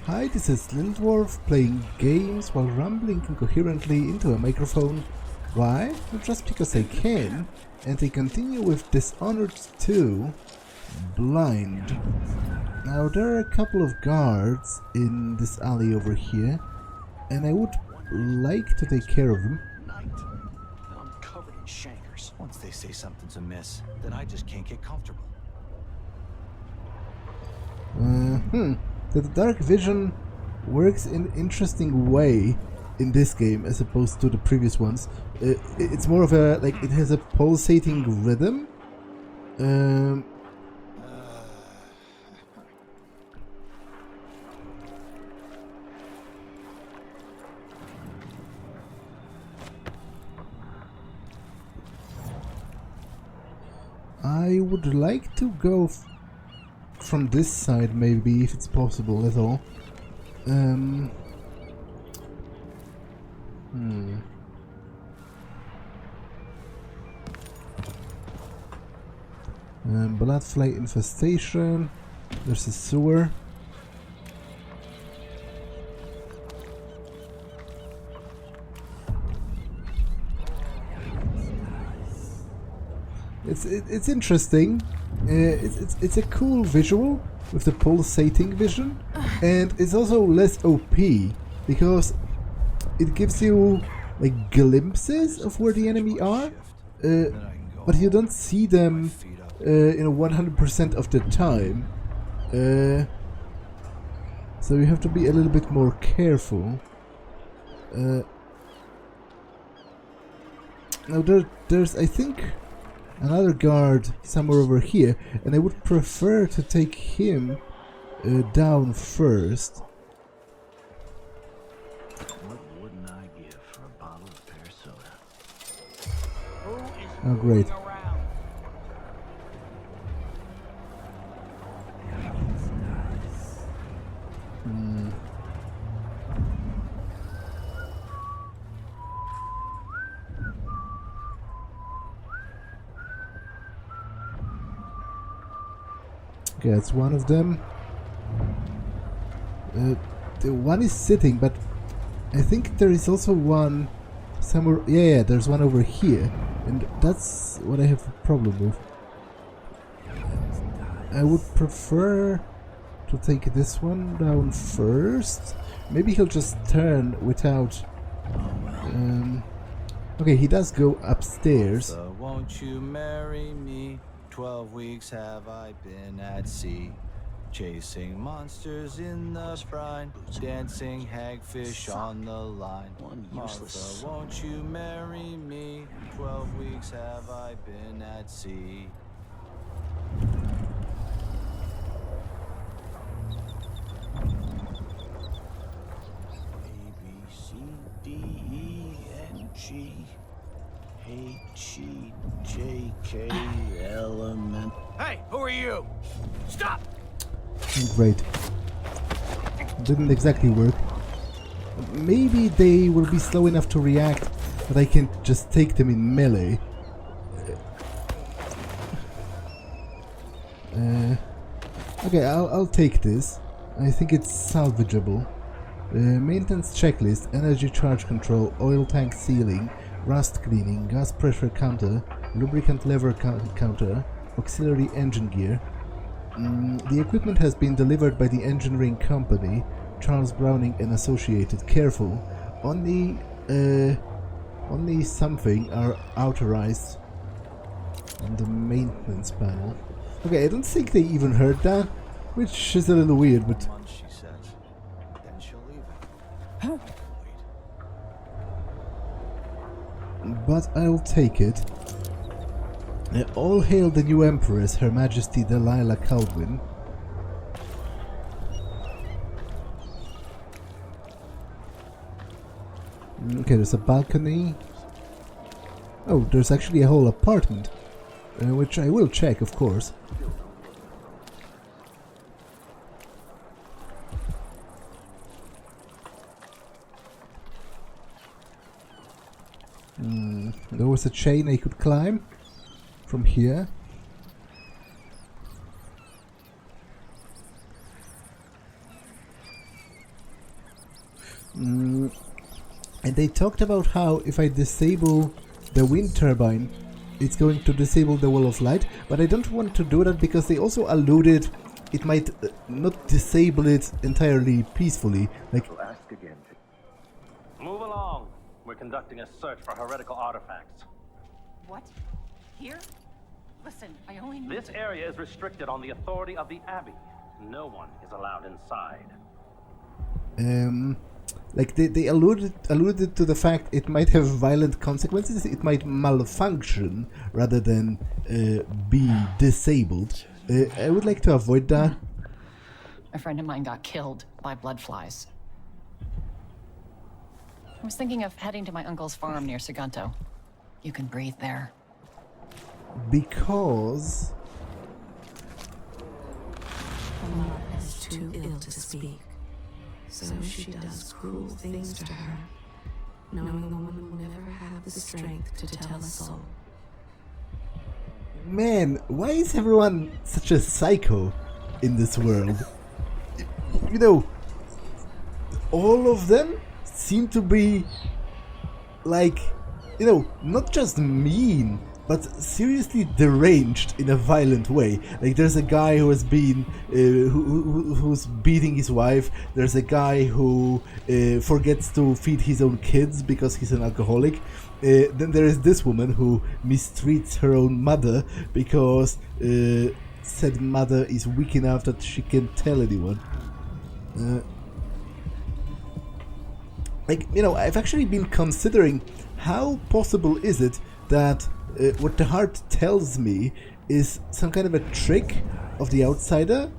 Hi, this is Little Dwarf playing games while rambling incoherently into a microphone. Why? Well, just because I can, and I continue with Dishonored 2 Blind. Now there are a couple of guards in this alley over here, and I would like to take care of them. I'm covered in shankers. Once they say something's amiss, then I just can't get comfortable. The dark vision works in an interesting way in this game as opposed to the previous ones. It's more of a, like, it has a pulsating rhythm. I would like to go from this side, maybe, if it's possible at all. Bloodfly infestation. There's a sewer. It's interesting. It's a cool visual with the pulsating vision, and it's also less OP because it gives you like glimpses of where the enemy are, but you don't see them 100% of the time. So you have to be a little bit more careful. Now there's, I think, another guard somewhere over here, and I would prefer to take him down first. What wouldn't I give for a bottle of pear soda? Oh, great. Okay, that's one of them. The one is sitting, but I think there is also one somewhere. Yeah, there's one over here, and that's what I have a problem with. I would prefer to take this one down first. Maybe he'll just turn without. Okay, he does go upstairs. Won't you marry me? 12 weeks have I been at sea, chasing monsters in the brine, dancing hagfish on the line. Martha, won't you marry me? 12 weeks have I been at sea. A, B, C, D, E, N, G, H, E, J, K, L, Hey, who are you? Stop! Great. Didn't exactly work. Maybe they will be slow enough to react, but I can just take them in melee. Okay, I'll take this. I think it's salvageable. Maintenance checklist, energy charge control, oil tank sealing, rust cleaning, gas pressure counter, lubricant lever counter, auxiliary engine gear. The equipment has been delivered by the engineering company, Charles Browning and Associated. Careful, only something are authorized on the maintenance panel. Okay, I don't think they even heard that, which is a little weird, but She says. Then she'll leave it. but I'll take it. All hail the new Empress, Her Majesty Delilah Kaldwin. Okay, there's a balcony. Oh, there's actually a whole apartment, which I will check, of course. There was a chain I could climb from here. And they talked about how if I disable the wind turbine, it's going to disable the wall of light, but I don't want to do that because they also alluded it might not disable it entirely peacefully. Like, Ask again. Move along. We're conducting a search for heretical artifacts. What? Here? Listen, I only need This area is restricted on the authority of the Abbey. No one is allowed inside. like they alluded to the fact it might have violent consequences. It might malfunction rather than be disabled. I would like to avoid that. A friend of mine got killed by blood flies. I was thinking of heading to my uncle's farm near Sagunto. You can breathe there. Because Mama is too ill to speak, so she does cruel things to her, knowing the woman will never have the strength to tell a soul. man, why is everyone such a psycho in this world? You know, all of them seem to be like, you know, not just mean, but seriously deranged in a violent way. Like, there's a guy who has been who's beating his wife. There's a guy who forgets to feed his own kids because he's an alcoholic. Then there is this woman who mistreats her own mother because said mother is weak enough that she can't tell anyone. Like, you know, I've actually been considering how possible is it that what the heart tells me is some kind of a trick of the outsider.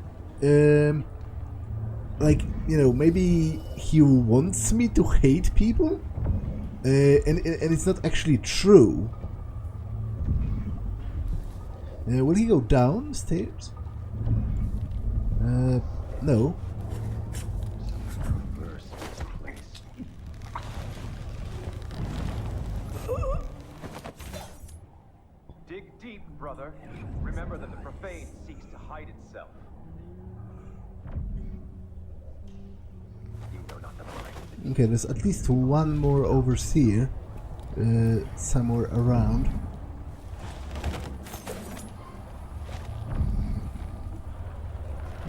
Like, you know, maybe he wants me to hate people, and it's not actually true. Will he go downstairs? No. Dig deep, brother. Remember that the profane seeks to hide itself. You know not the mind. Okay, there's at least one more overseer somewhere around.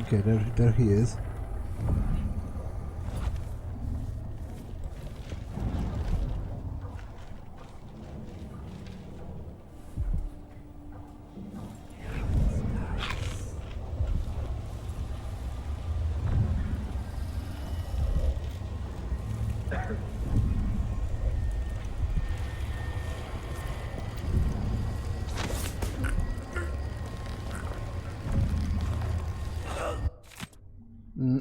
Okay, there he is.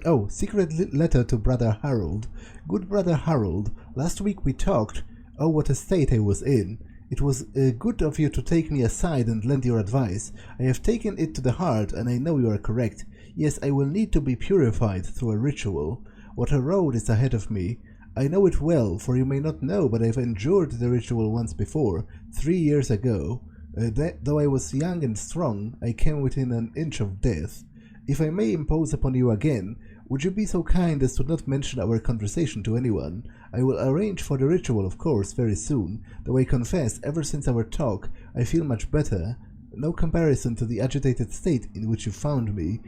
Oh, secret letter to Brother Harold. Good Brother Harold, last week we talked. Oh, what a state I was in. It was good of you to take me aside and lend your advice. I have taken it to the heart, and I know you are correct. Yes, I will need to be purified through a ritual. What a road is ahead of me. I know it well, for you may not know, but I've endured the ritual once before, 3 years ago. Though I was young and strong, I came within an inch of death. If I may impose upon you again, would you be so kind as to not mention our conversation to anyone? I will arrange for the ritual, of course, very soon, though I confess, ever since our talk, I feel much better. No comparison to the agitated state in which you found me.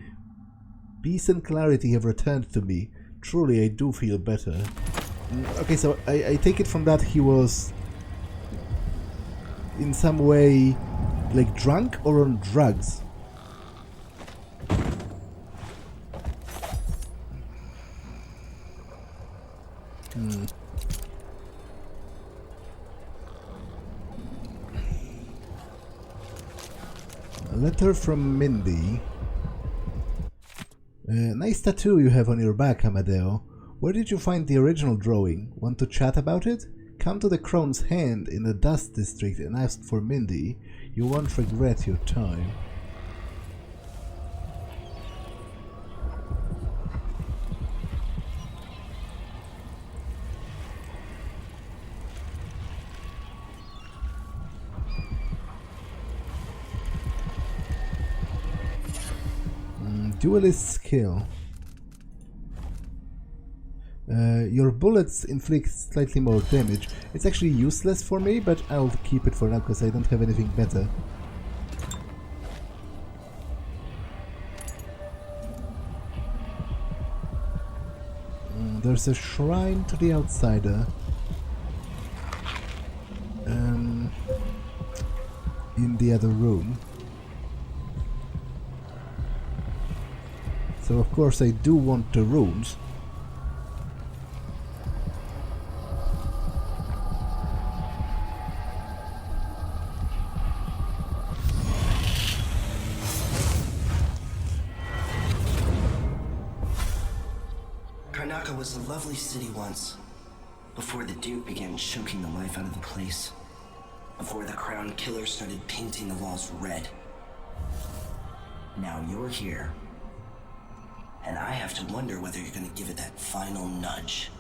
Peace and clarity have returned to me. Truly, I do feel better. Okay, so I take it from that he was in some way like drunk or on drugs. A letter from Mindy. Nice tattoo you have on your back, Amadeo. Where did you find the original drawing? Want to chat about it? Come to the Crone's Hand in the Dust District and ask for Mindy. You won't regret your time. Duelist skill. Your bullets inflict slightly more damage. It's actually useless for me, but I'll keep it for now because I don't have anything better. There's a shrine to the outsider. In the other room. So of course I do want the rooms. Karnaca was a lovely city once, before the Duke began choking the life out of the place. Before the Crown Killer started painting the walls red. Now you're here, and I have to wonder whether you're gonna give it that final nudge,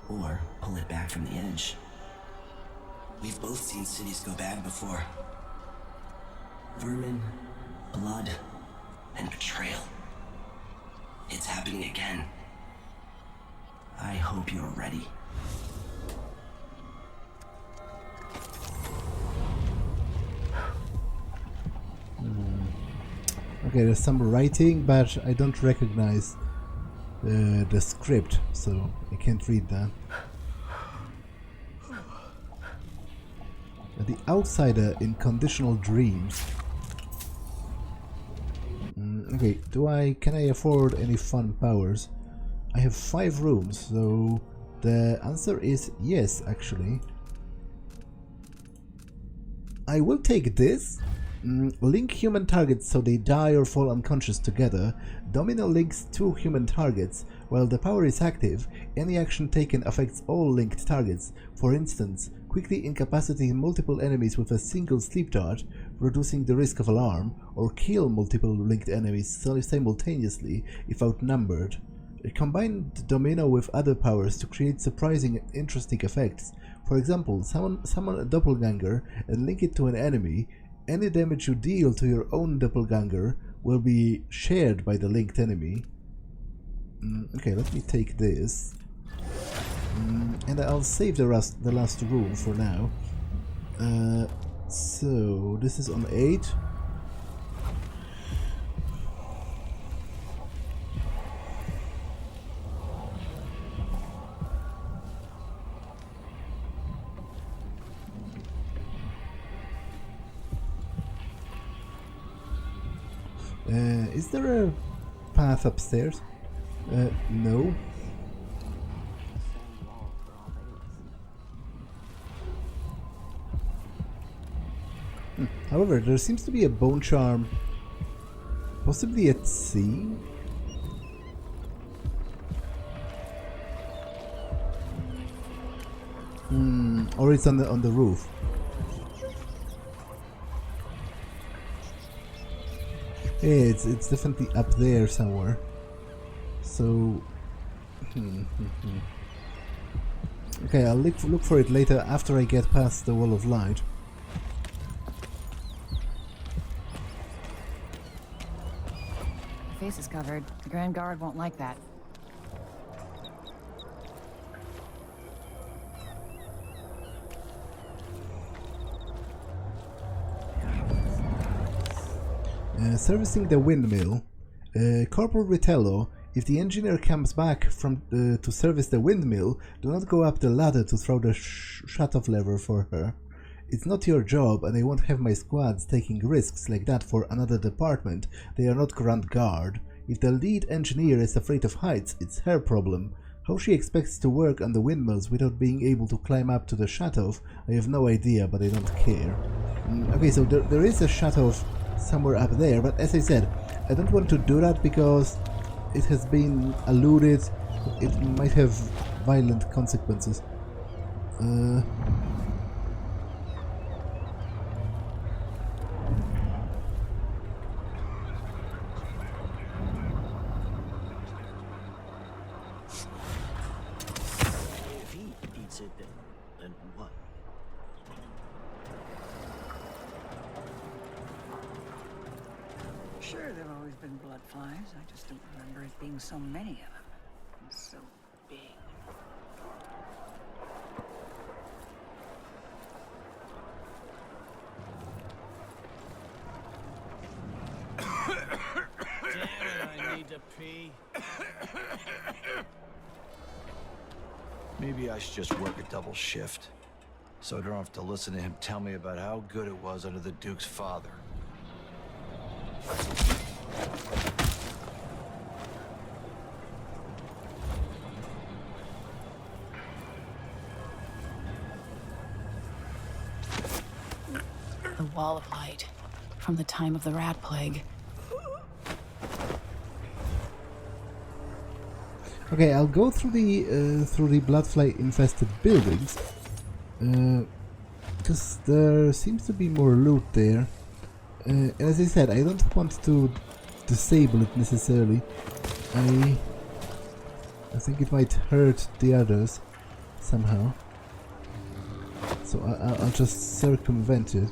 or pull it back from the edge. We've both seen cities go bad before. Vermin, blood, and betrayal. It's happening again. I hope you're ready. Okay, there's some writing, but I don't recognize the script, so I can't read that. The outsider in conditional dreams. Okay, can I afford any fun powers? I have 5 rooms, so the answer is yes, actually. I will take this. Link human targets so they die or fall unconscious together. Domino links 2 human targets. While the power is active, any action taken affects all linked targets. For instance, quickly incapacitating multiple enemies with a single sleep dart, reducing the risk of alarm, or kill multiple linked enemies simultaneously if outnumbered. Combine the domino with other powers to create surprising and interesting effects. For example, summon a doppelganger and link it to an enemy. Any damage you deal to your own doppelganger will be shared by the linked enemy. Okay, let me take this. And I'll save the last room for now. So, this is on 8. Is there a path upstairs? No. However, there seems to be a bone charm, possibly at sea. Or it's on the roof. Yeah, it's definitely up there somewhere. So, okay, I'll look for it later after I get past the wall of light. Face is covered. The Grand Guard won't like that. Servicing the windmill. Corporal Vitello, if the engineer comes back from to service the windmill, do not go up the ladder to throw the shut-off lever for her. It's not your job, and I won't have my squads taking risks like that for another department. They are not Grand Guard. If the lead engineer is afraid of heights, it's her problem. How she expects to work on the windmills without being able to climb up to the shut-off, I have no idea, but I don't care. Okay, so there is a shut-off somewhere up there, but as I said, I don't want to do that because it has been alluded it might have violent consequences. If he eats it, then what? Sure, there have always been blood flies. I just don't remember it being so many of them. And so Maybe I should just work a double shift, so I don't have to listen to him tell me about how good it was under the Duke's father. The Wall of Light, from the time of the Rat Plague. Okay, I'll go through the bloodfly infested buildings, because there seems to be more loot there. As I said, I don't want to disable it necessarily. I think it might hurt the others somehow, so I'll just circumvent it.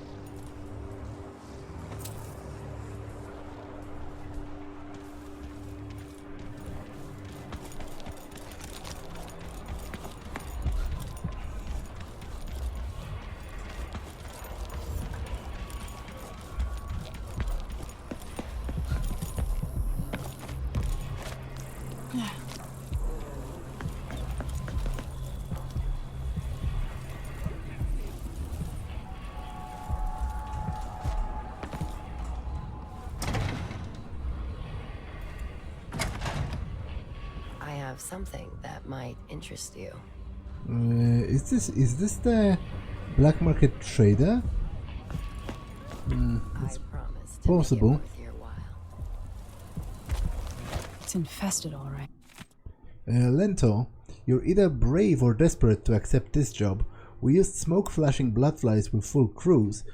Something that might interest you. Is this the black market trader? It's possible. It's infested, all right. Lento, you're either brave or desperate to accept this job. We used smoke-flashing bloodflies with full crews,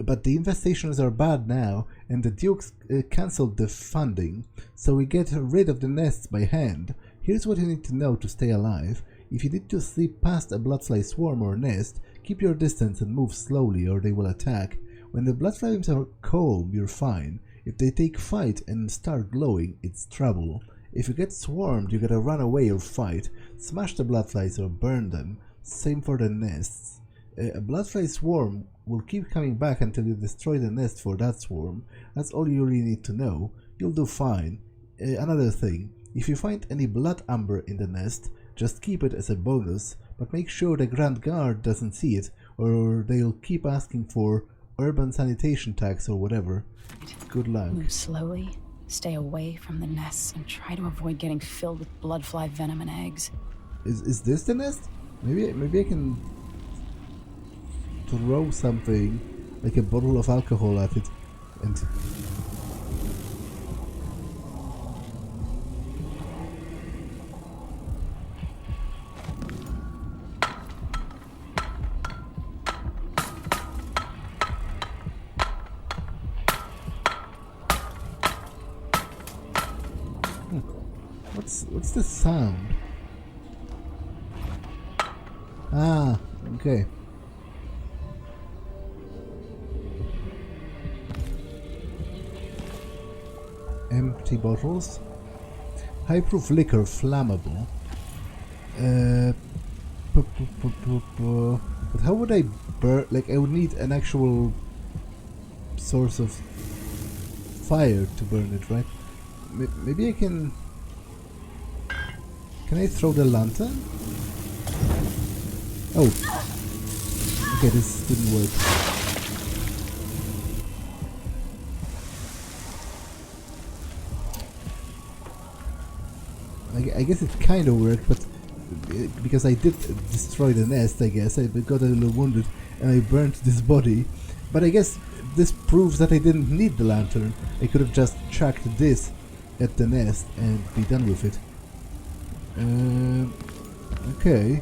but the infestations are bad now, and the Dukes cancelled the funding, so we get rid of the nests by hand. Here's what you need to know to stay alive. If you need to slip past a bloodfly swarm or nest, keep your distance and move slowly or they will attack. When the bloodflies are calm, you're fine. If they take fight and start glowing, it's trouble. If you get swarmed, you gotta run away or fight. Smash the bloodflies or burn them. Same for the nests. A bloodfly swarm will keep coming back until you destroy the nest for that swarm. That's all you really need to know. You'll do fine. Another thing. If you find any blood amber in the nest, just keep it as a bonus, but make sure the Grand Guard doesn't see it, or they'll keep asking for urban sanitation tax or whatever. Good luck. Move slowly, stay away from the nests, and try to avoid getting filled with bloodfly venom and eggs. Is this the nest? Maybe I can throw something, like a bottle of alcohol at it, and... What's the sound? Ah, okay. Empty bottles. High proof liquor, flammable. But how would I burn? Like, I would need an actual source of fire to burn it, right? Maybe I can... Can I throw the lantern? Oh. Okay, this didn't work. I guess it kind of worked, but because I did destroy the nest, I guess. I got a little wounded and I burnt this body. But I guess this proves that I didn't need the lantern. I could have just chucked this at the nest and be done with it. Okay.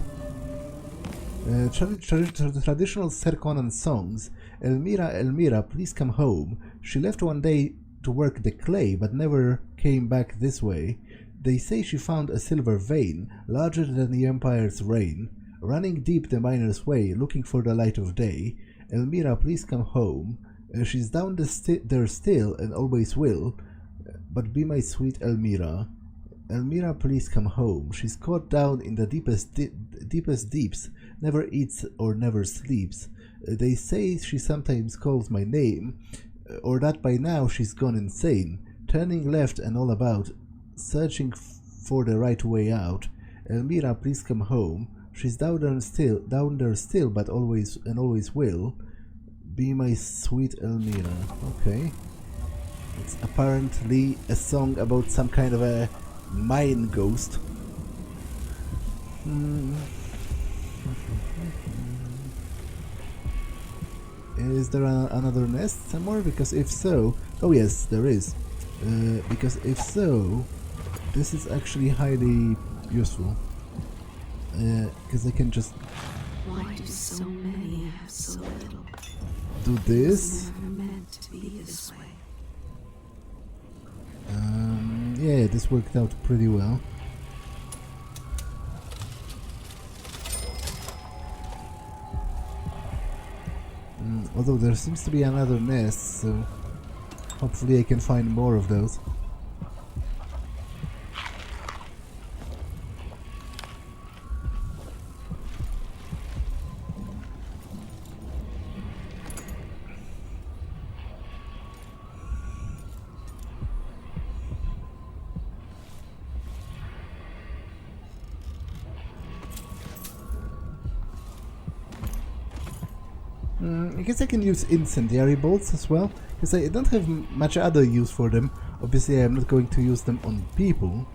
Traditional Serkonan songs. Elmira, Elmira, please come home. She left one day to work the clay, but never came back this way. They say she found a silver vein, larger than the Empire's reign, running deep the miner's way, looking for the light of day. Elmira, please come home. She's down there still and always will, but be my sweet Elmira. Elmira, please come home. She's caught down in the deepest deeps, never eats or never sleeps. They say she sometimes calls my name, or that by now she's gone insane, turning left and all about, searching for the right way out. Elmira, please come home. She's down there still, but always will. Be my sweet Elmira. Okay. It's apparently a song about some kind of a mine ghost. Is there another nest somewhere? Because if so... Oh yes, there is. Because if so, this is actually highly useful. Because I can just... Why do so many have so little? Do this. Never meant to be this way. Yeah, this worked out pretty well. Although there seems to be another nest, so hopefully I can find more of those. I guess I can use incendiary bolts as well, because I don't have much other use for them. Obviously I'm not going to use them on people.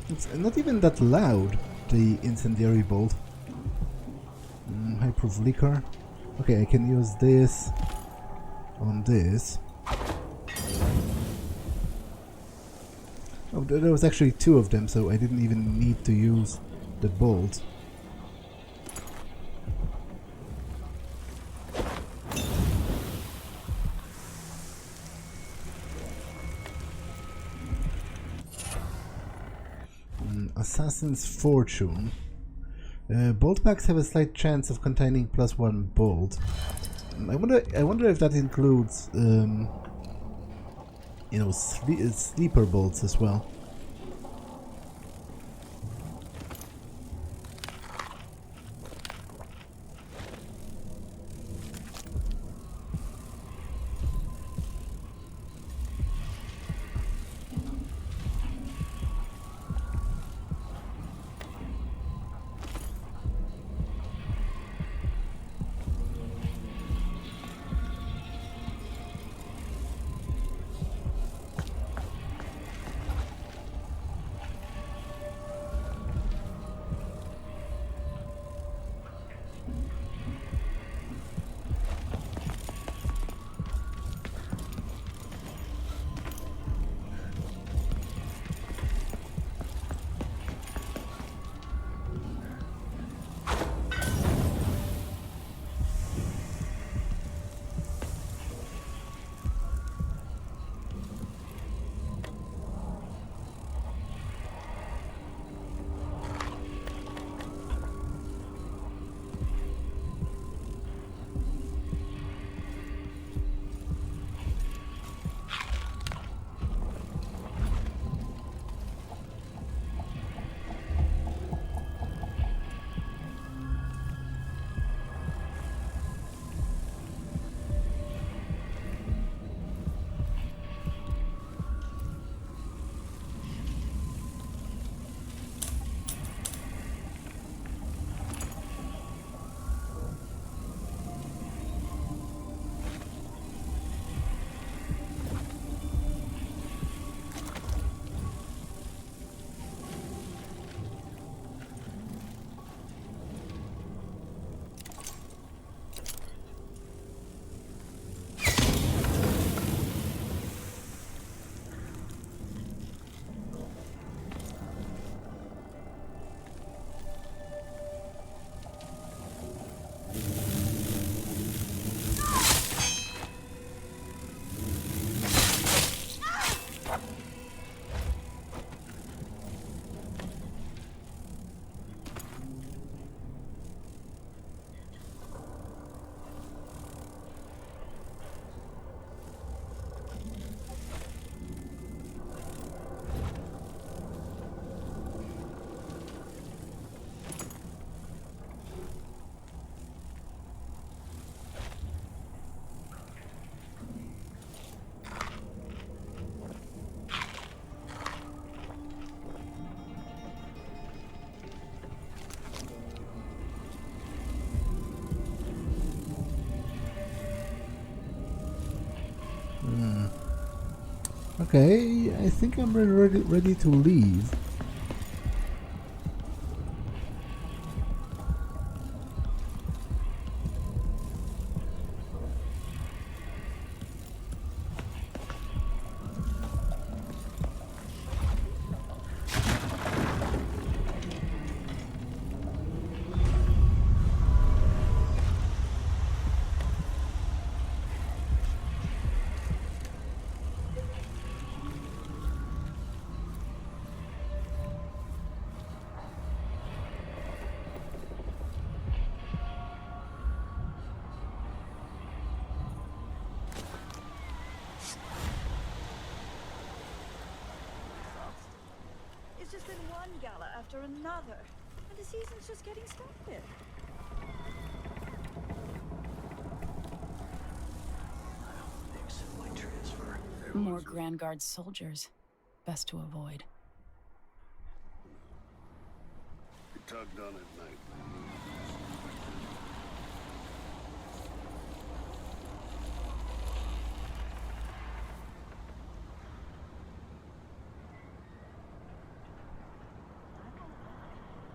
It's not even that loud, the incendiary bolt. High-proof liquor. Okay, I can use this on this. Oh, there was actually two of them, so I didn't even need to use the bolt. Assassin's Fortune. Bolt packs have a slight chance of containing +1 bolt. I wonder if that includes, you know, sleeper bolts as well. Okay, I think I'm ready to leave. It's just been one gala after another, and the season's just getting started. More Grand Guard soldiers. Best to avoid. We tugged on at night.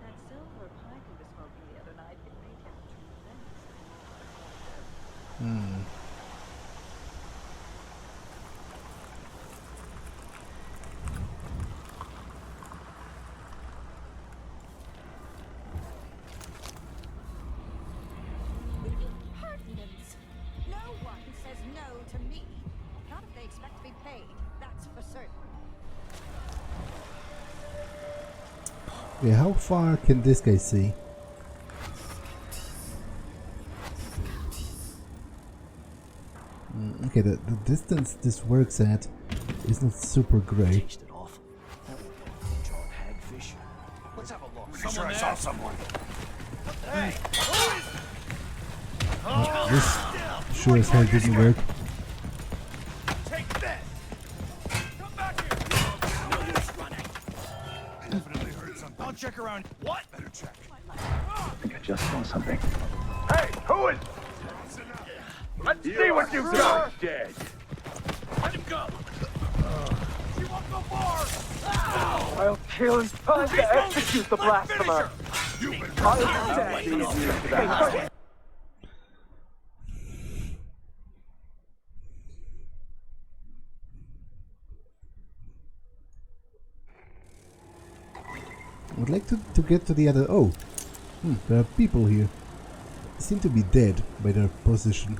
That silver pipe he was smoking the other night, it made him tremendously. Impertinence! No one says no to me. Not if they expect to be paid. That's for certain. Yeah, how far can this guy see? Okay, the distance this works at is not super great. Tasted awful. That would go John Hagfish. Let's have a look. Pretty sure I saw someone. Hey! This sure as hell didn't work. Take this! Come back here! No use running! Definitely heard something. I'll check around. What? Better check. I think I just saw something. Hey, who is? Let's see what you've got. Dead. Let him go! She won't go far! I'll kill in time to execute the blasphemer. I'll stand being used to that. I would like to get to the other... Oh! There are people here. They seem to be dead by their position.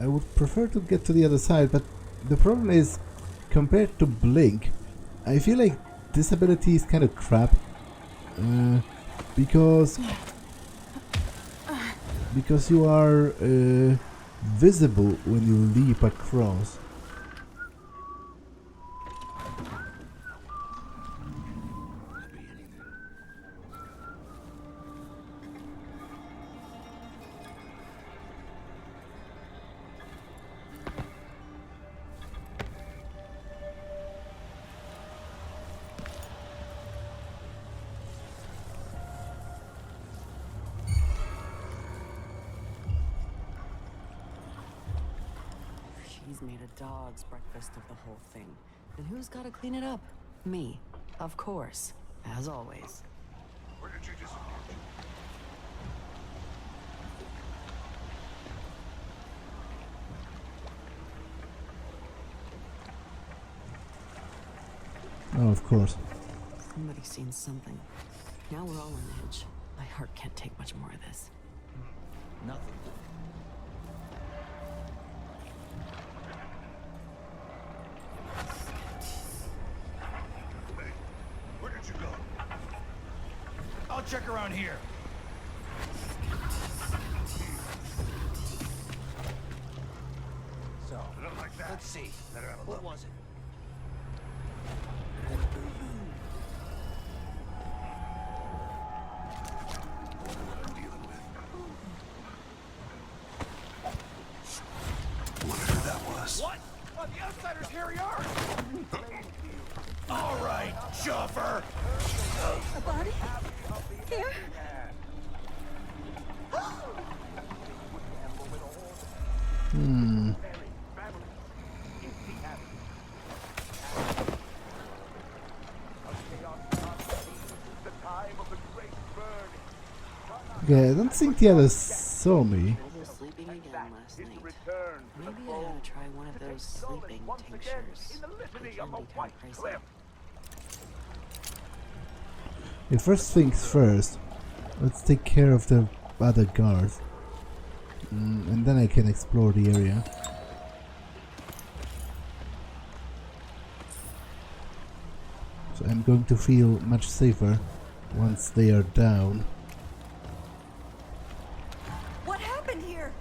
I would prefer to get to the other side, but the problem is, compared to Blink, I feel like this ability is kind of crap. Because you are visible when you leap across. She's made a dog's breakfast of the whole thing. And who's got to clean it up? Me. Of course. As always. Where did you disappear? Oh, of course. Somebody's seen something. Now we're all on edge. My heart can't take much more of this. Nothing. Hey, where did you go? I'll check around here. So, I don't like that. let's see. Better have a What look. was it? What I'm dealing with. Wonder who that was. What? Oh, the outsider's Harry R. All right, Juffer. A body? Here? Okay, I don't think the others saw me. I was sleeping again last night. Maybe I ought to try one of those sleeping tinctures. They can be kind of crazy. Okay, first things first, let's take care of the other guards. And then I can explore the area. So I'm going to feel much safer once they are down. What happened here?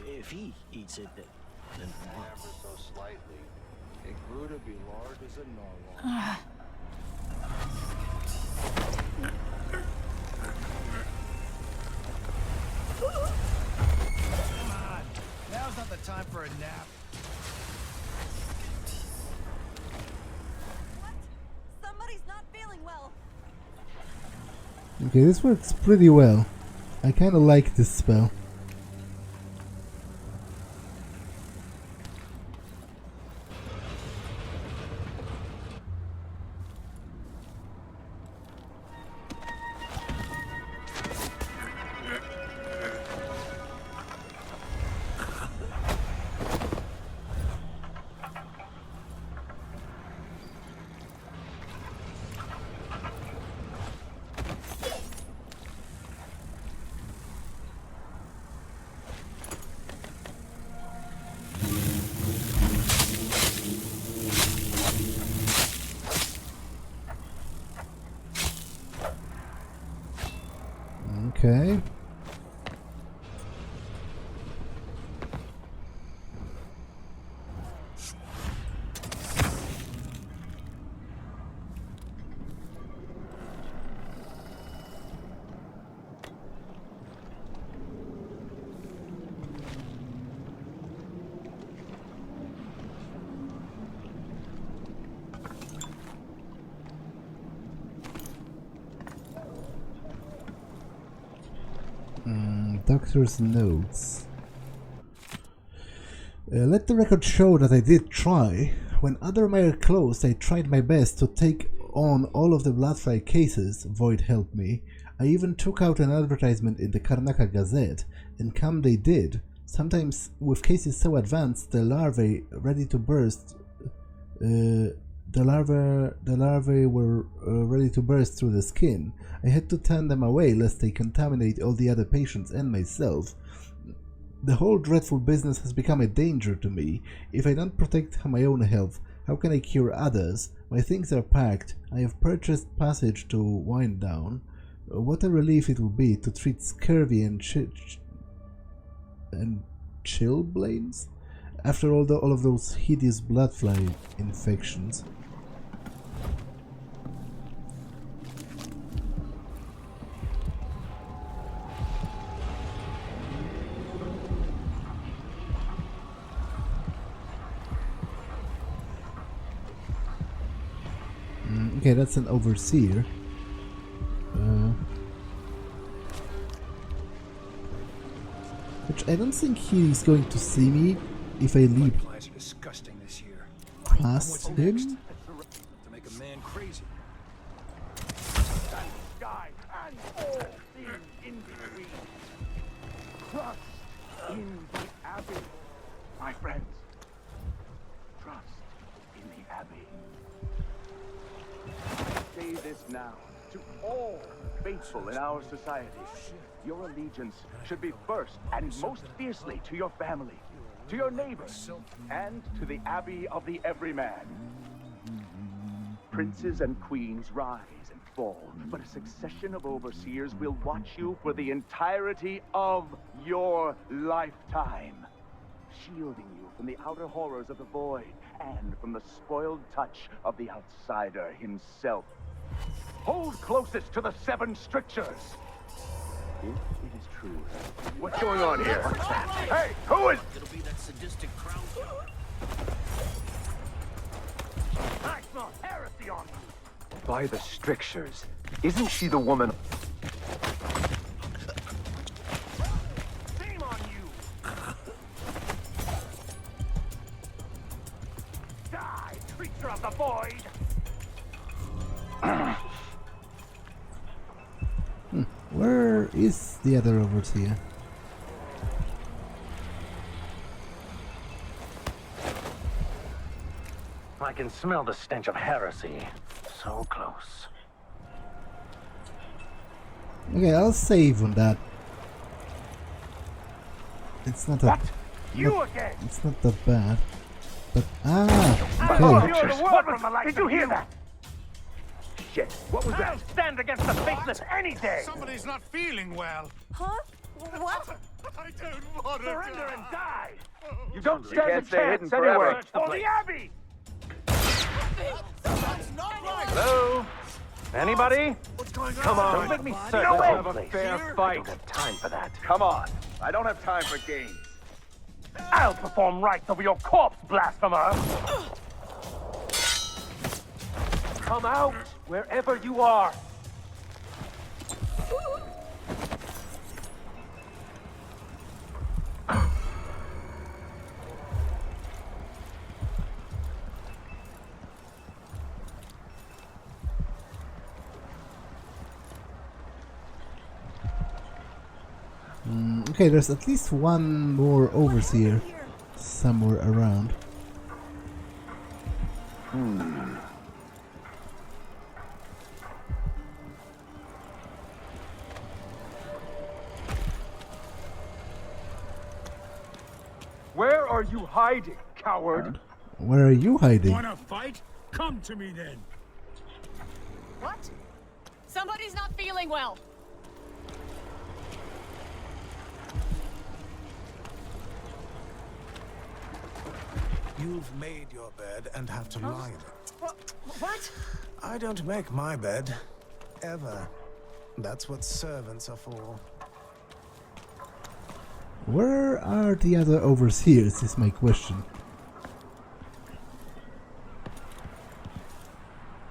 If he eats it, then Ever so slightly. It grew to be large as a narwhal. come on. Now's not the time for a nap. What? Somebody's not feeling well. Okay, this works pretty well. I kinda like this spell. Okay. Doctor's notes. Let the record show that I did try. When other were closed, I tried my best to take on all of the bloodfly cases. Void helped me. I even took out an advertisement in the Karnaca Gazette, and come they did. Sometimes with cases so advanced, the larvae ready to burst. The larvae were ready to burst through the skin. I had to turn them away lest they contaminate all the other patients and myself. The whole dreadful business has become a danger to me. If I don't protect my own health, how can I cure others? My things are packed. I have purchased passage to wind down. What a relief it will be to treat scurvy and chilblains after all of those hideous bloodfly infections. Okay, that's an overseer. Which I don't think he's going to see me if I leap Flies are disgusting this year. past him. To make a man crazy. Sky and all things in between. Trust in the Abbey, my friends. Trust in the Abbey. I say this now to all faithful in our society. Your allegiance should be first and most fiercely to your family, to your neighbors, and to the Abbey of the Everyman. Princes and queens rise and fall, but a succession of overseers will watch you for the entirety of your lifetime, shielding you from the outer horrors of the void and from the spoiled touch of the outsider himself. Hold closest to the 7 strictures. If it is true. What's going on here? Hey, who is... It'll be that sadistic crown. I smell heresy on you. By the strictures, isn't she the woman? Shame on you! Die, creature of the void! Where is the other overseer? I can smell the stench of heresy. So close. Okay, I'll save on that. It's not that. You again! It's not that bad. But okay. Did you hear that? Shit! What was that? I'll stand against the faceless any day. Somebody's not feeling well. Huh? What? I don't want to Surrender die. and die. You don't stand a chance anyway. For the Abbey. Hello? Anybody? What's going on? Come on. Don't make me certain we'll have a fair fight. I don't have time for that. Come on. I don't have time for games. I'll perform rites over your corpse, blasphemer. Come out, wherever you are. Okay, there's at least one more overseer somewhere around. Where are you hiding, coward? Where are you hiding? Wanna fight? Come to me then. What? Somebody's not feeling well. You've made your bed and have to lie in it. What? I don't make my bed. Ever. That's what servants are for. Where are the other overseers is my question.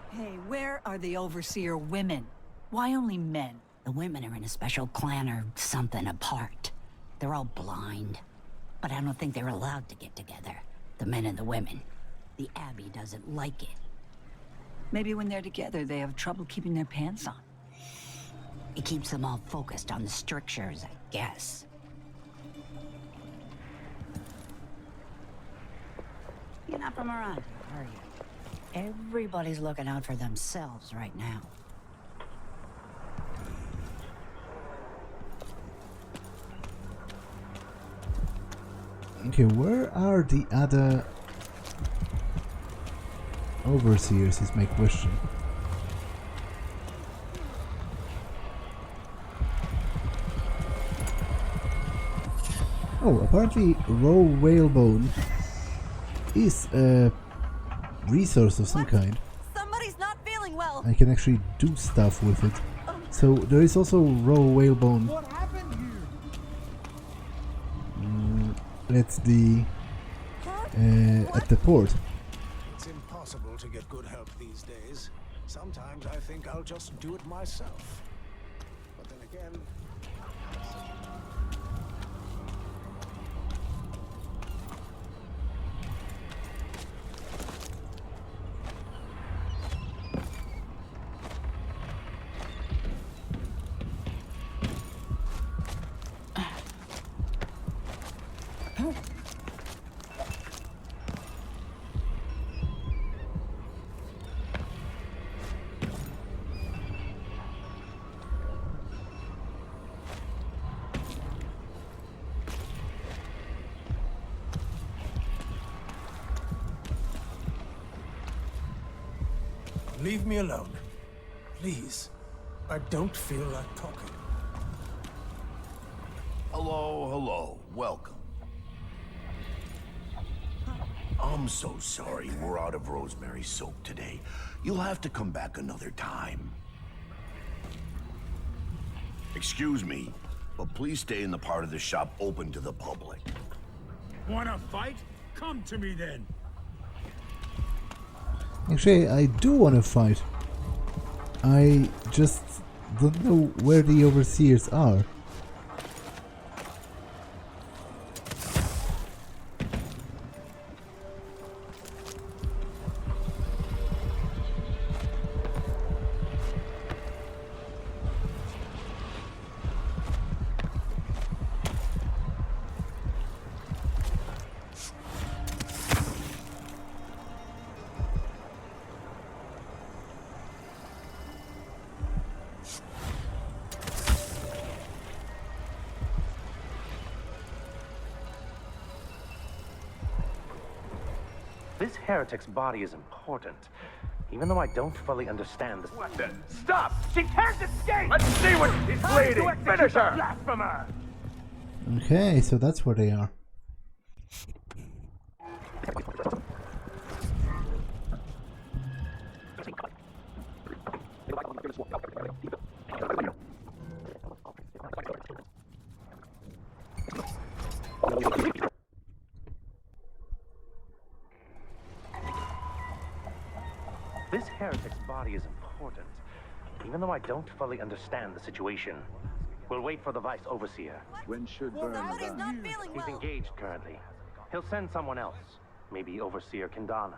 Hey, where are the overseer women? Why only men? The women are in a special clan or something apart. They're all blind. But I don't think they're allowed to get together. The men and the women. The Abbey doesn't like it. Maybe when they're together, they have trouble keeping their pants on. It keeps them all focused on the strictures, I guess. You're not from around here, are you? Everybody's looking out for themselves right now. Okay, where are the other overseers is my question. Oh, apparently raw whalebone is a resource of some kind. Somebody's not feeling well. I can actually do stuff with it. So there is also raw whalebone. What happened here? That's the at the port. It's impossible to get good help these days. Sometimes I think I'll just do it myself. But then again... Leave me alone. Please. I don't feel like talking. Hello, hello. Welcome. I'm so sorry we're out of rosemary soap today. You'll have to come back another time. Excuse me, but please stay in the part of the shop open to the public. Wanna fight? Come to me then. Actually, I do want to fight. I just don't know where the overseers are. This heretic's body is important, even though I don't fully understand the... What the? Stop! She can't escape! Let's see what she's bleeding! Finish her! Blasphemer! Okay, so that's where they are. This heretic's body is important, even though I don't fully understand the situation. We'll wait for the Vice Overseer. When should burn He's not feeling He's well. engaged currently. He'll send someone else, maybe Overseer Karnaca.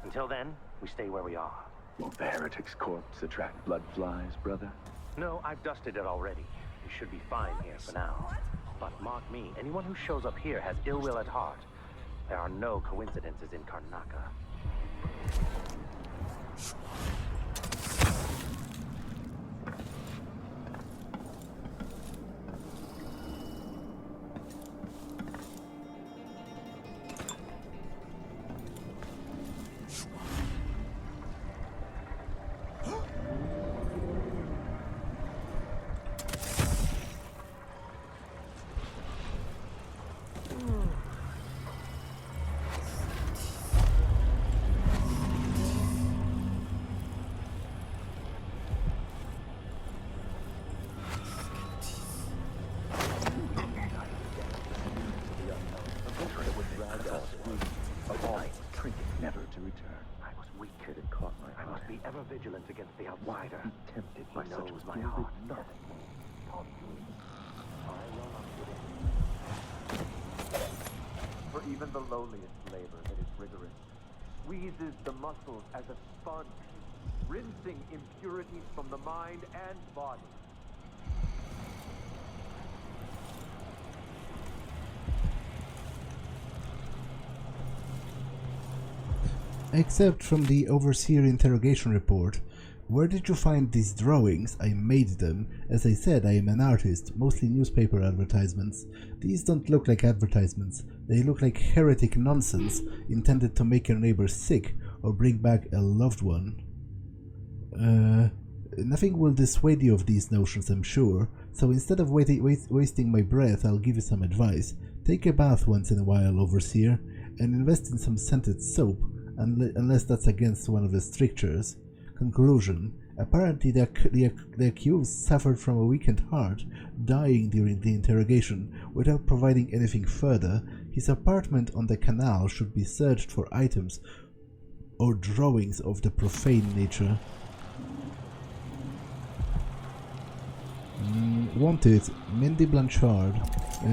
Until then, we stay where we are. Won't the heretic's corpse attract blood flies, brother? No, I've dusted it already. We should be fine here for now. But mark me, anyone who shows up here has ill will at heart. There are no coincidences in Karnaca. Never to return. I was weak. It had caught my eye. I must be ever vigilant against the outsider. Tempted He by such knows my gilded heart. nothing. For even the lowliest labor that is rigorous squeezes the muscles as a sponge, rinsing impurities from the mind and body. Except from the Overseer interrogation report. Where did you find these drawings? I made them. As I said, I am an artist, mostly newspaper advertisements. These don't look like advertisements. They look like heretic nonsense intended to make your neighbor sick or bring back a loved one. Nothing will dissuade you of these notions, I'm sure. So instead of wasting my breath, I'll give you some advice. Take a bath once in a while, Overseer, and invest in some scented soap, unless that's against one of the strictures. Conclusion. Apparently the accused suffered from a weakened heart, dying during the interrogation without providing anything further. His apartment on the canal should be searched for items or drawings of the profane nature. Wanted, Mindy Blanchard.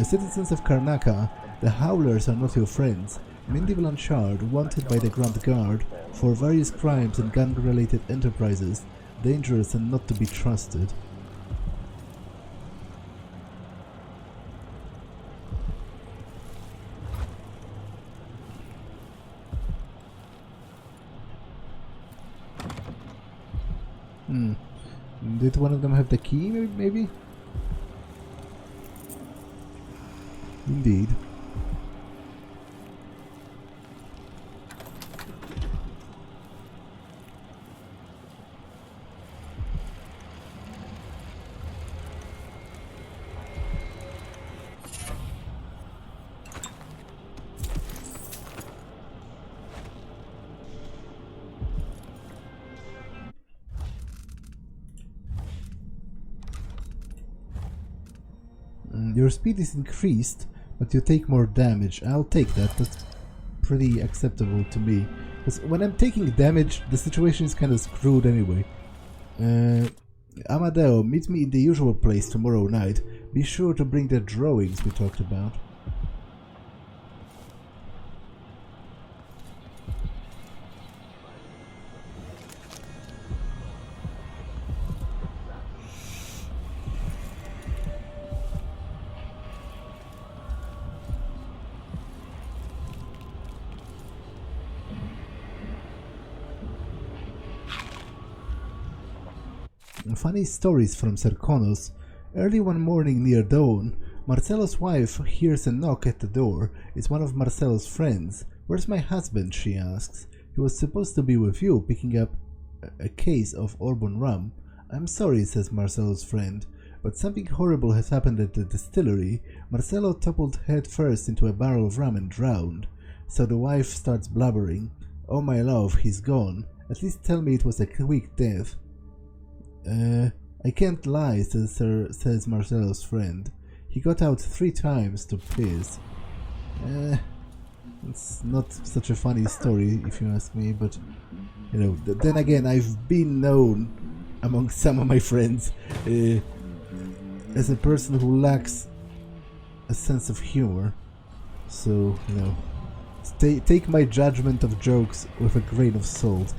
Citizens of Karnaca, the Howlers are not your friends. Mindy Blanchard, wanted by the Grand Guard for various crimes and gang-related enterprises, dangerous and not to be trusted. Did one of them have the key, maybe? Indeed. Your speed is increased, but you take more damage. I'll take that. That's pretty acceptable to me. Because when I'm taking damage, the situation is kind of screwed anyway. Amadeo, meet me in the usual place tomorrow night. Be sure to bring the drawings we talked about. Funny stories from Serkonos. Early one morning near dawn, Marcelo's wife hears a knock at the door. It's one of Marcelo's friends. "Where's my husband?" she asks. "He was supposed to be with you, picking up a case of Bourbon rum." "I'm sorry," says Marcelo's friend, "but something horrible has happened at the distillery. Marcelo toppled head first into a barrel of rum and drowned." So the wife starts blubbering. "Oh my love, he's gone. At least tell me it was a quick death." I can't lie, says Marcelo's friend. "He got out 3 times to piss." It's not such a funny story, if you ask me, but, you know, then again, I've been known among some of my friends as a person who lacks a sense of humor. So, you know, take my judgment of jokes with a grain of salt.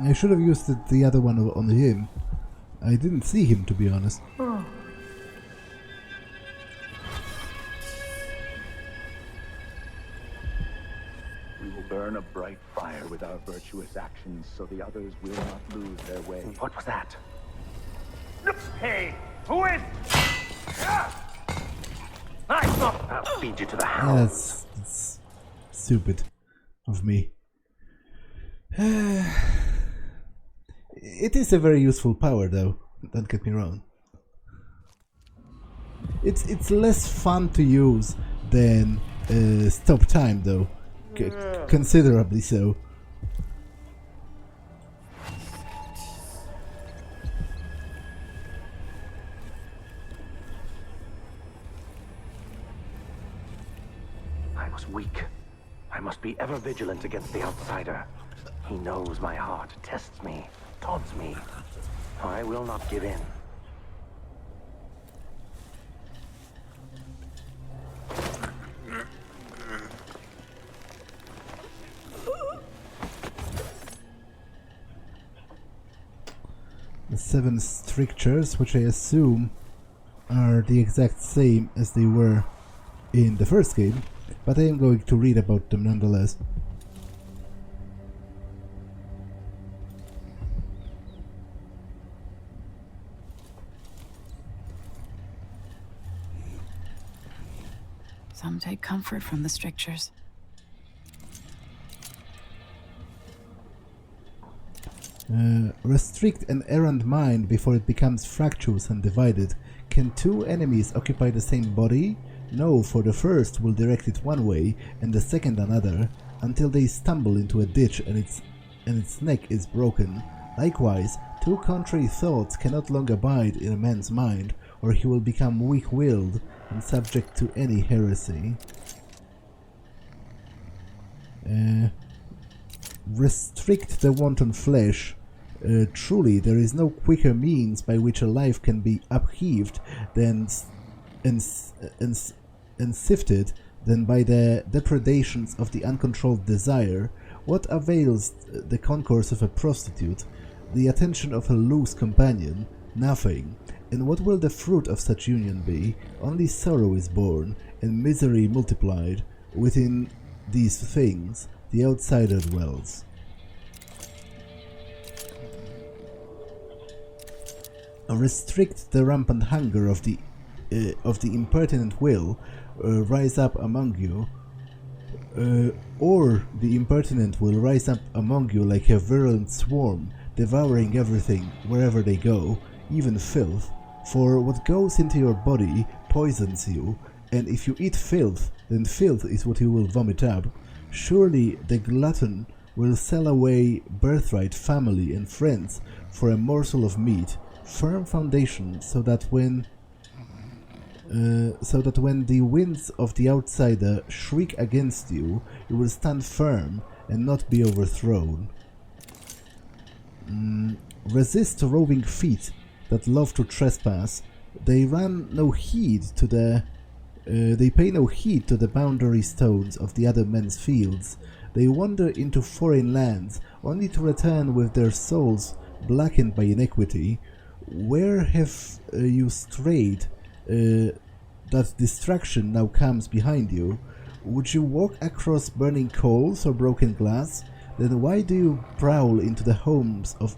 I should have used the other one on him. I didn't see him, to be honest. We will burn a bright fire with our virtuous actions so the others will not lose their way. What was that? Hey, who is? I'll feed you to the hounds. That's stupid of me. It is a very useful power, though. Don't get me wrong. It's less fun to use than stop time, though. Considerably so. I was weak. I must be ever vigilant against the outsider. He knows my heart, tests me, taunts me. I will not give in. The 7 strictures, which I assume are the exact same as they were in the first game, but I am going to read about them nonetheless. Some take comfort from the strictures. Restrict an errant mind before it becomes fractious and divided. Can 2 enemies occupy the same body? No, for the first will direct it one way and the second another, until they stumble into a ditch and its neck is broken. Likewise, 2 contrary thoughts cannot long abide in a man's mind, or he will become weak-willed and subject to any heresy. Restrict the wanton flesh. Truly, there is no quicker means by which a life can be upheaved and sifted than by the depredations of the uncontrolled desire. What avails the concourse of a prostitute, the attention of a loose companion? Nothing. And what will the fruit of such union be? Only sorrow is born, and misery multiplied. Within these things, the outsider dwells. Restrict the rampant hunger of the impertinent will rise up among you, or the impertinent will rise up among you like a virulent swarm, devouring everything wherever they go, even filth. For what goes into your body poisons you, and if you eat filth, then filth is what you will vomit up. Surely the glutton will sell away birthright, family, and friends for a morsel of meat. Firm foundation, so that when the winds of the outsider shriek against you, you will stand firm and not be overthrown. Resist roving feet that love to trespass. They run no heed to the they pay no heed to the boundary stones of the other men's fields. They wander into foreign lands, only to return with their souls blackened by iniquity. Where have you strayed? That distraction now comes behind you. Would you walk across burning coals or broken glass? Then why do you prowl into the homes of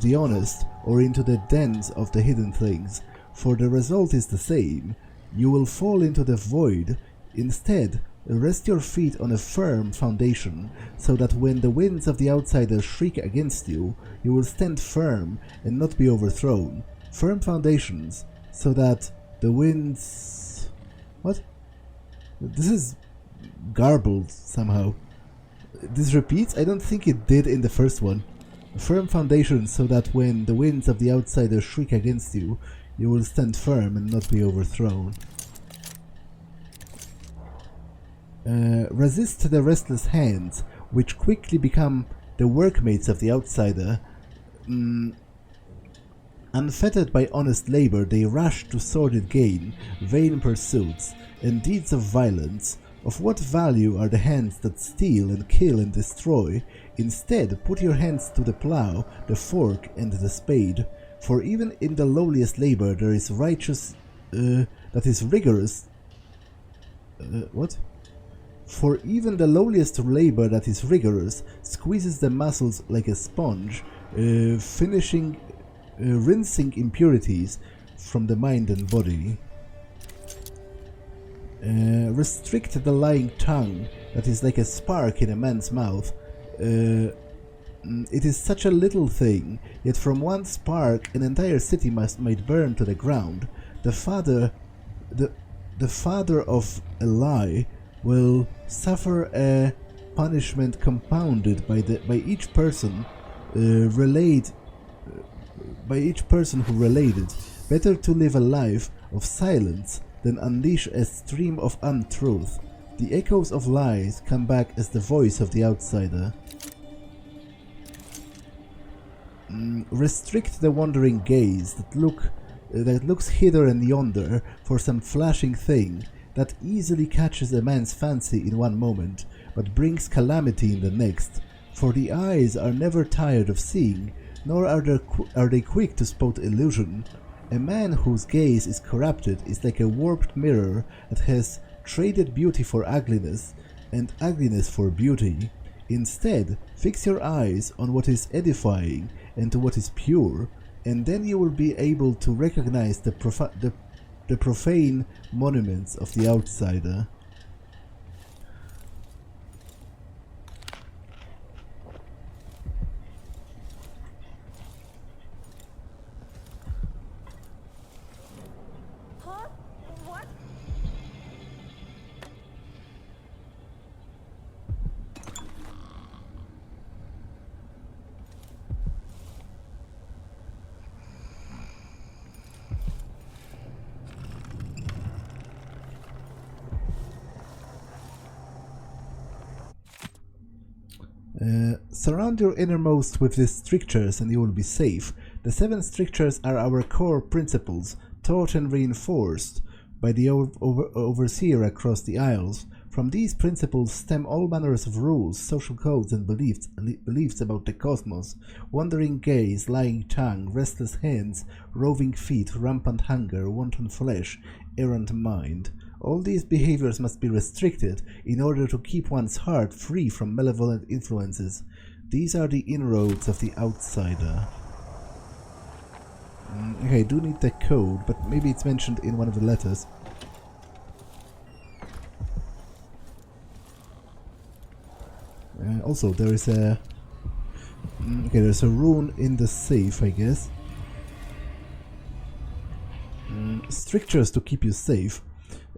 the honest, or into the dens of the hidden things? For the result is the same. You will fall into the void. Instead, rest your feet on a firm foundation, so that when the winds of the outsider shriek against you, you will stand firm and not be overthrown. Firm foundations, so that the winds... What? This is garbled somehow. This repeats? I don't think it did in the first one. Firm foundations, so that when the winds of the outsider shriek against you, you will stand firm and not be overthrown. Resist the restless hands, which quickly become the workmates of the outsider. Unfettered by honest labor, they rush to sordid gain, vain pursuits, and deeds of violence. Of what value are the hands that steal and kill and destroy? Instead, put your hands to the plough, the fork, and the spade. For even in the lowliest labor there is righteous... that is rigorous... what? For even the lowliest labor that is rigorous squeezes the muscles like a sponge, rinsing impurities from the mind and body. Restrict the lying tongue that is like a spark in a man's mouth. It is such a little thing, yet from one spark an entire city might burn to the ground. The father of a lie will suffer a punishment compounded by each person who related. Better to live a life of silence than unleash a stream of untruth. The echoes of lies come back as the voice of the outsider. Restrict the wandering gaze that looks hither and yonder for some flashing thing that easily catches a man's fancy in one moment, but brings calamity in the next. For the eyes are never tired of seeing, nor are they quick to spot illusion. A man whose gaze is corrupted is like a warped mirror that has traded beauty for ugliness, and ugliness for beauty. Instead, fix your eyes on what is edifying and to what is pure, and then you will be able to recognize the profane monuments of the outsider. Surround your innermost with these strictures and you will be safe. The 7 strictures are our core principles, taught and reinforced by the overseer across the Isles. From these principles stem all manners of rules, social codes and beliefs about the cosmos. Wandering gaze, lying tongue, restless hands, roving feet, rampant hunger, wanton flesh, errant mind. All these behaviors must be restricted in order to keep one's heart free from malevolent influences. These are the inroads of the outsider. Okay, I do need the code, but maybe it's mentioned in one of the letters. Also, there is a... okay, there's a rune in the safe, I guess. Strictures to keep you safe.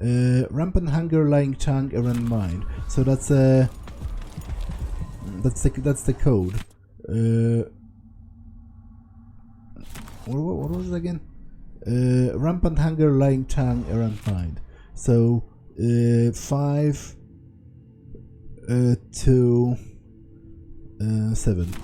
Rampant hunger, lying tongue, errant mind. So that's the code. What was it again? Rampant hunger, lying tongue, errant mind. So 5, 2, 7.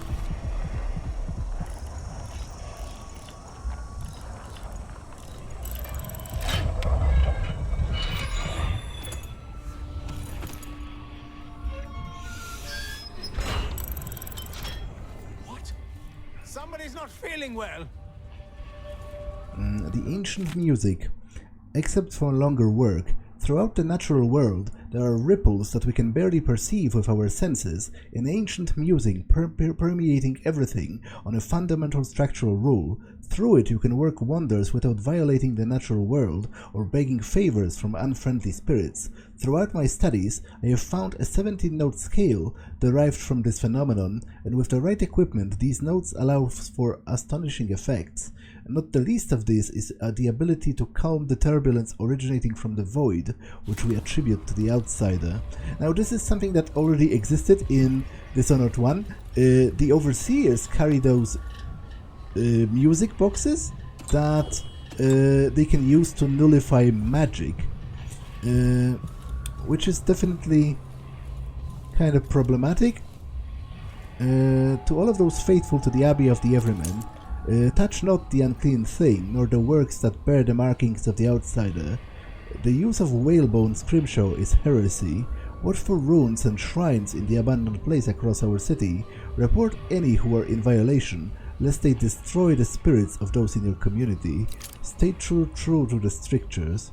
Somebody's not feeling well. The ancient music. Except for longer work, throughout the natural world there are ripples that we can barely perceive with our senses, in ancient music permeating everything on a fundamental structural rule. Through it you can work wonders without violating the natural world or begging favors from unfriendly spirits. Throughout my studies I have found a 17-note scale derived from this phenomenon, and with the right equipment these notes allow for astonishing effects. Not the least of this is the ability to calm the turbulence originating from the void, which we attribute to the outsider. Now this is something that already existed in Dishonored 1. The Overseers carry those music boxes that they can use to nullify magic, which is definitely kind of problematic. To all of those faithful to the Abbey of the Everyman, touch not the unclean thing, nor the works that bear the markings of the outsider. The use of whalebone scrimshaw is heresy. Watch for runes and shrines in the abandoned place across our city. Report any who are in violation, lest they destroy the spirits of those in your community. Stay true to the strictures.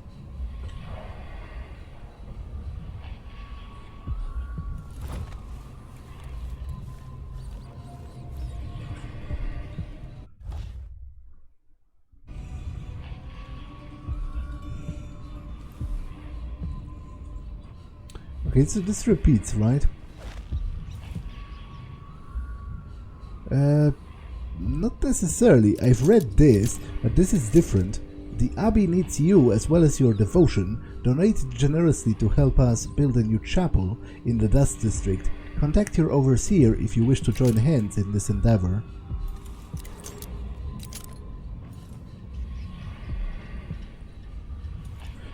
Okay, so this repeats, right? Not necessarily. I've read this, but this is different. The Abbey needs you as well as your devotion. Donate generously to help us build a new chapel in the Dust District. Contact your overseer if you wish to join hands in this endeavor.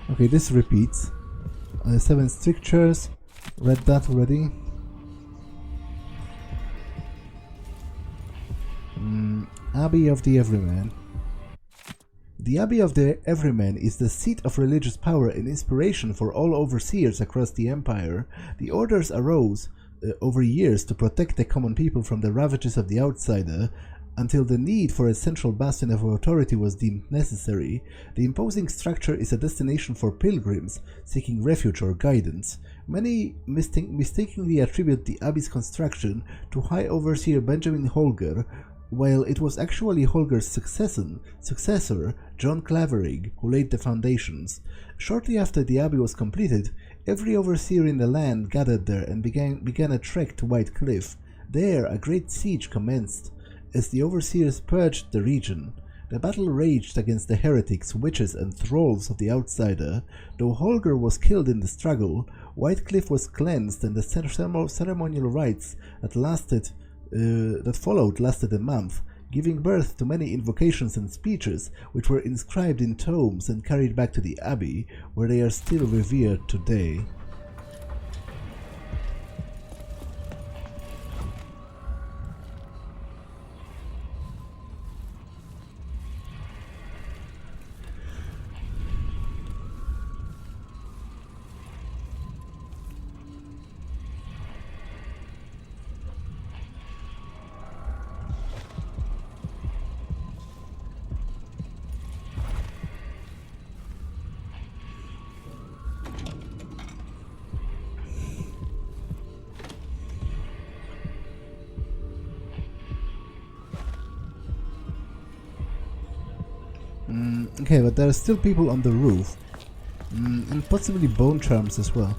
Okay, this repeats. 7 strictures, read that already. Abbey of the Everyman. The Abbey of the Everyman is the seat of religious power and inspiration for all overseers across the Empire. The orders arose over years to protect the common people from the ravages of the outsider, until the need for a central bastion of authority was deemed necessary. The imposing structure is a destination for pilgrims seeking refuge or guidance. Many mistakenly attribute the Abbey's construction to High Overseer Benjamin Holger, while it was actually Holger's successor, John Clavering, who laid the foundations. Shortly after the Abbey was completed, every overseer in the land gathered there and began a trek to White Cliff. There a great siege commenced, as the overseers purged the region. The battle raged against the heretics, witches and thralls of the outsider. Though Holger was killed in the struggle, White Cliff was cleansed, and the ceremonial rites that followed lasted a month, giving birth to many invocations and speeches, which were inscribed in tomes and carried back to the Abbey, where they are still revered today. Okay, but there are still people on the roof. And possibly bone charms as well.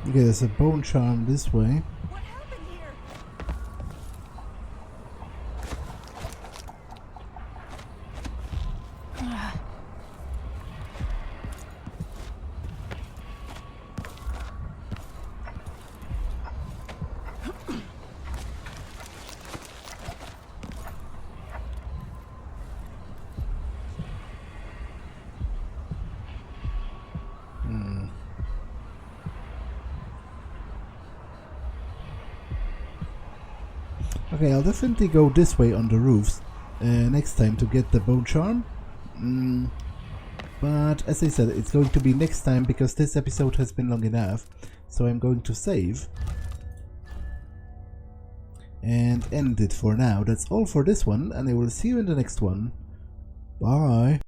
Okay, there's a bone charm this way. Okay, I'll definitely go this way on the roofs next time to get the bone charm. But as I said, it's going to be next time because this episode has been long enough. So I'm going to save and end it for now. That's all for this one, and I will see you in the next one. Bye!